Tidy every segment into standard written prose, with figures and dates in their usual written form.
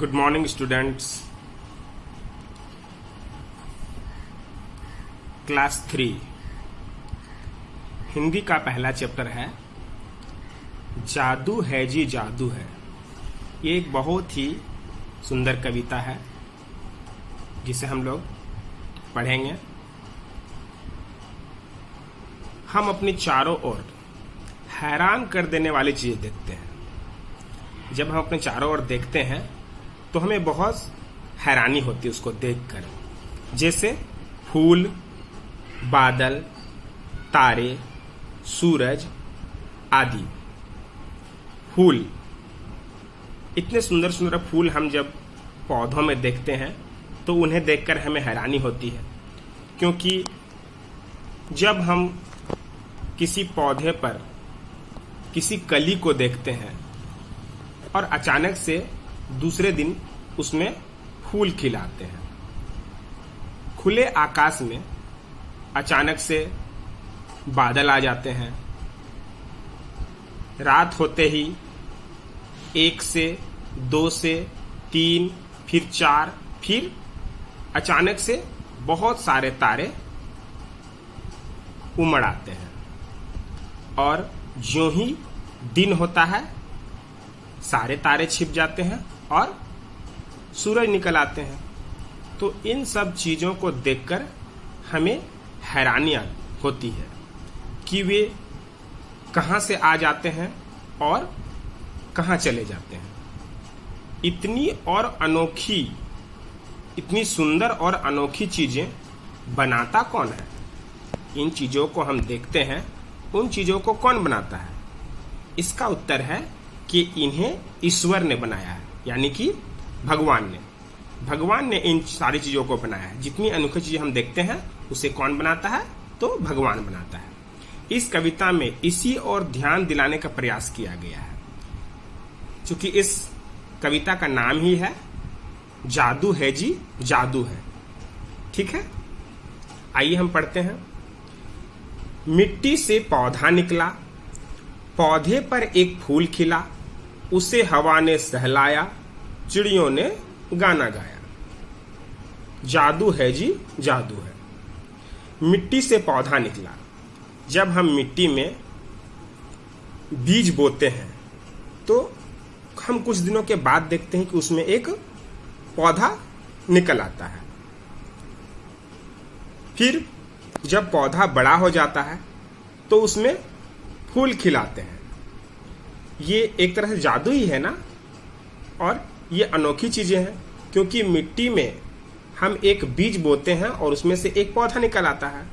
Good morning students. Class 3 Hindi का पहला chapter है जादू है जी जादू है। ये एक बहुत ही सुंदर कविता है जिसे हम लोग पढ़ेंगे। हम अपनी चारों ओर हैरान कर देने वाली चीज़ देखते हैं। जब हम अपने चारों ओर देखते हैं तो हमें बहुत हैरानी होती है उसको देखकर, जैसे फूल, बादल, तारे, सूरज आदि। फूल, इतने सुंदर सुंदर फूल हम जब पौधों में देखते हैं तो उन्हें देखकर हमें हैरानी होती है, क्योंकि जब हम किसी पौधे पर किसी कली को देखते हैं और अचानक से दूसरे दिन उसमें फूल खिलाते हैं, खुले आकाश में अचानक से बादल आ जाते हैं, रात होते ही 1 से 2 से 3 फिर 4 फिर अचानक से बहुत सारे तारे उमड़ आते हैं और ज्यों ही दिन होता है सारे तारे छिप जाते हैं और सूरज निकल आते हैं। तो इन सब चीज़ों को देखकर हमें हैरानी होती है कि वे कहाँ से आ जाते हैं और कहाँ चले जाते हैं। इतनी और अनोखी, इतनी सुंदर और अनोखी चीज़ें बनाता कौन है? इन चीज़ों को हम देखते हैं, उन चीज़ों को कौन बनाता है? इसका उत्तर है कि इन्हें ईश्वर ने बनाया है, यानी कि भगवान ने इन सारी चीज़ों को बनाया है। जितनी अनोखी चीज़ें हम देखते हैं उसे कौन बनाता है? तो भगवान बनाता है। इस कविता में इसी और ध्यान दिलाने का प्रयास किया गया है, क्योंकि इस कविता का नाम ही है जादू है जी जादू है। ठीक है, आइए हम पढ़ते हैं। मिट्टी से पौधा निकला, पौधे पर एक फूल खिला, उसे हवा ने सहलाया, चिड़ियों ने गाना गाया। जादू है जी जादू है। मिट्टी से पौधा निकला। जब हम मिट्टी में बीज बोते हैं तो हम कुछ दिनों के बाद देखते हैं कि उसमें एक पौधा निकल आता है। फिर जब पौधा बड़ा हो जाता है तो उसमें फूल खिलाते हैं। ये एक तरह से जादू ही है ना। और ये अनोखी चीजें हैं, क्योंकि मिट्टी में हम एक बीज बोते हैं और उसमें से एक पौधा निकल आता है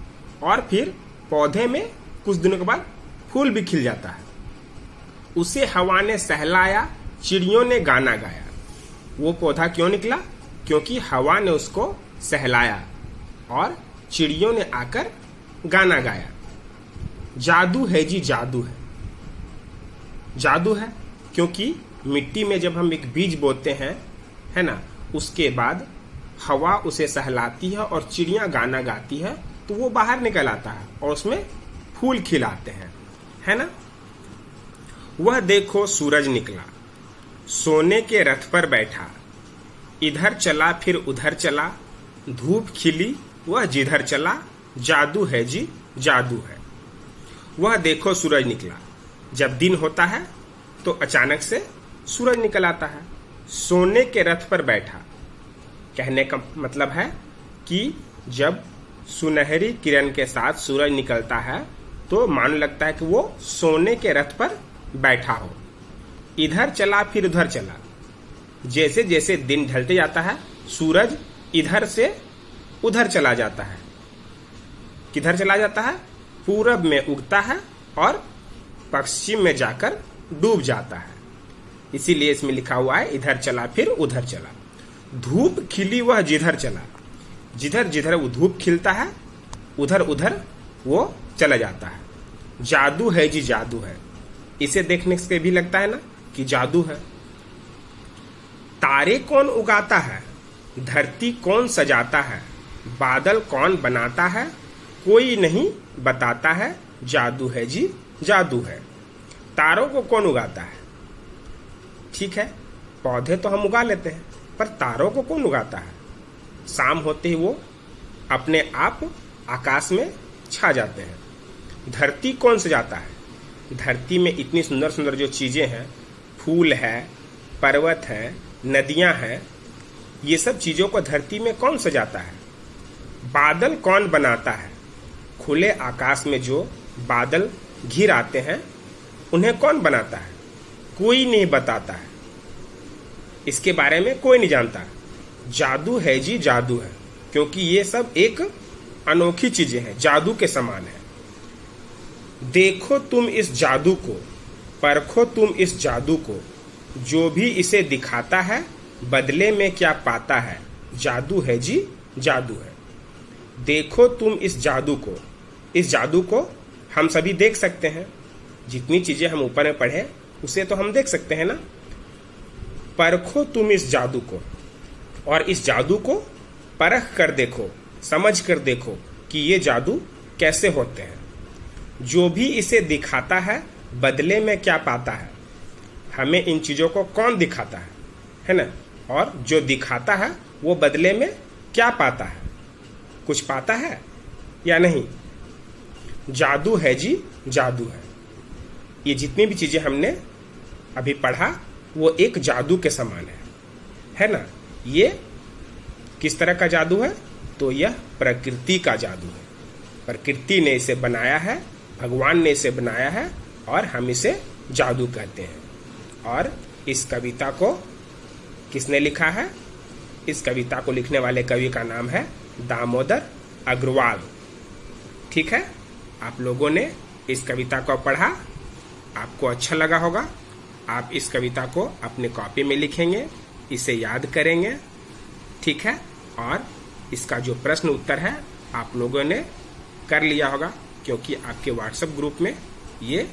और फिर पौधे में कुछ दिनों के बाद फूल भी खिल जाता है। उसे हवा ने सहलाया, चिड़ियों ने गाना गाया। वो पौधा क्यों निकला? क्योंकि हवा ने उसको सहलाया और चिड़ियों ने आकर गाना गाया। जादू है जी जादू है। जादू है क्योंकि मिट्टी में जब हम एक बीज बोते हैं, है ना, उसके बाद हवा उसे सहलाती है और चिड़ियां गाना गाती है तो वो बाहर निकल आता है और उसमें फूल खिलाते हैं, है ना। वह देखो सूरज निकला, सोने के रथ पर बैठा, इधर चला फिर उधर चला, धूप खिली वह जिधर चला, जादू है जी जादू है। वह देखो सूरज निकला। जब दिन होता है तो अचानक से सूरज निकल आता है। सोने के रथ पर बैठा, कहने का मतलब है कि जब सुनहरी किरण के साथ सूरज निकलता है तो मान लगता है कि वो सोने के रथ पर बैठा हो। इधर चला फिर उधर चला। जैसे जैसे दिन ढलते जाता है सूरज इधर से उधर चला जाता है। किधर चला जाता है? पूरब में उगता है और पश्चिम में जाकर डूब जाता है। इसीलिए इसमें लिखा हुआ है इधर चला फिर उधर चला। धूप खिली वह जिधर चला। जिधर जिधर वो धूप खिलता है उधर उधर वो चला जाता है। जादू है जी जादू है। इसे देखने से भी लगता है ना कि जादू है। तारे कौन उगाता है, धरती कौन सजाता है, बादल कौन बनाता है, कोई नहीं बताता है, जादू है जी जादू है। तारों को कौन उगाता है? ठीक है, पौधे तो हम उगा लेते हैं, पर तारों को कौन उगाता है? शाम होते ही वो अपने आप आकाश में छा जाते हैं। धरती कौन सजाता है? धरती में इतनी सुंदर सुंदर जो चीजें हैं, फूल है, पर्वत है, नदियां हैं, ये सब चीजों को धरती में कौन सजाता है? बादल कौन बनाता है? खुले आकाश में जो बादल घिर आते हैं उन्हें कौन बनाता है? कोई नहीं बताता है, इसके बारे में कोई नहीं जानता। जादू है जी, जादू है, क्योंकि ये सब एक अनोखी चीजें हैं, जादू के समान है। देखो तुम इस जादू को, परखो तुम इस जादू को, जो भी इसे दिखाता है बदले में क्या पाता है। जादू है जी, जादू है। देखो तुम इस जादू को, इस जादू को हम सभी देख सकते हैं। जितनी चीजें हम ऊपर में पढ़े उसे तो हम देख सकते हैं ना। परखो तुम इस जादू को, और इस जादू को परख कर देखो, समझ कर देखो कि ये जादू कैसे होते हैं। जो भी इसे दिखाता है बदले में क्या पाता है। हमें इन चीजों को कौन दिखाता है ना? और जो दिखाता है वो बदले में क्या पाता है? कुछ पाता है या नहीं? जादू है जी, जादू है। ये जितनी भी चीजें हमने अभी पढ़ा वो एक जादू के समान है ना? ये किस तरह का जादू है? तो यह प्रकृति का जादू है। प्रकृति ने इसे बनाया है, भगवान ने इसे बनाया है, और हम इसे जादू कहते हैं। और इस कविता को किसने लिखा है? इस कविता को लिखने वाले कवि का नाम है दामोदर अग्रवाल। ठीक है, आप लोगों ने इस कविता को पढ़ा, आपको अच्छा लगा होगा। आप इस कविता को अपने कॉपी में लिखेंगे, इसे याद करेंगे, ठीक है। और इसका जो प्रश्न उत्तर है आप लोगों ने कर लिया होगा, क्योंकि आपके व्हाट्सएप ग्रुप में ये